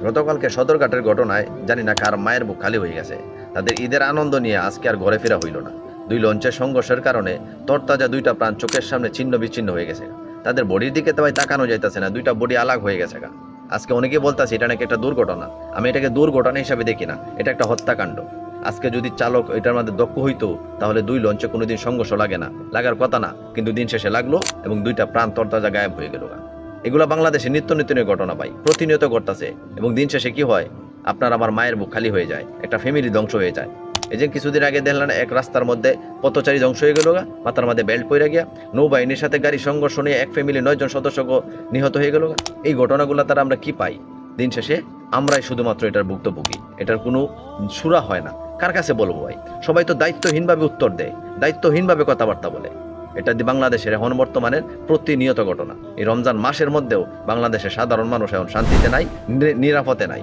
গতকালকে সদরঘাটের ঘটনায় জানি না কার মায়ের বুক খালি হয়ে গেছে। তাদের ঈদের আনন্দ নিয়ে আজকে আর ঘরে ফেরা হইল না। দুই লঞ্চের সংঘর্ষের কারণে তরতাজা দুইটা প্রাণ চোখের সামনে ছিন্ন বিচ্ছিন্ন হয়ে গেছে। তাদের বডির দিকে তো ভাই তাকানো যাইতেছে না, দুইটা বডি আলাগ হয়ে গেছে গা। আজকে অনেকে বলতেছে এটা নাকি একটা দুর্ঘটনা। আমি এটাকে দুর্ঘটনা হিসাবে দেখি না, এটা একটা হত্যাকাণ্ড। আজকে যদি চালক এটার মধ্যে দক্ষ হইতো তাহলে দুই লঞ্চে কোনোদিন সংঘর্ষ লাগে না, লাগার কথা না, কিন্তু দিন শেষে লাগলো এবং দুইটা প্রাণ তরতাজা গায়েব হয়ে গেল গা। এগুলো বাংলাদেশে নিত্য নিত্যনের ঘটনা ভাই, প্রতিনিয়ত ঘটতেছে। এবং দিন শেষে কি হয়, আপনার আমার মায়ের বুক খালি হয়ে যায়, একটা ফ্যামিলি ধ্বংস হয়ে যায়। এই যে কিছুদিন আগে দেখলেন এক রাস্তার মধ্যে পথচারী ধ্বংস হয়ে গেল গা, মাথার মধ্যে বেল্ট পরে গিয়া। নৌবাহিনীর সাথে গাড়ি সংঘর্ষ নিয়ে এক ফ্যামিলি 9 জন সদস্য নিহত হয়ে গেল গা। এই ঘটনাগুলো তারা আমরা কি পাই? দিন শেষে আমরাই শুধুমাত্র এটার ভুক্তভোগী, এটার কোনো সুরা হয় না। কার কাছে বলবো ভাই? সবাই তো দায়িত্বহীনভাবে উত্তর দেয়, দায়িত্বহীনভাবে কথাবার্তা বলে। এটা বাংলাদেশের এখন বর্তমানের প্রতিনিয়ত ঘটনা। এই রমজান মাসের মধ্যেও বাংলাদেশের সাধারণ মানুষ এখন শান্তিতে নাই, নিরাপদে নাই।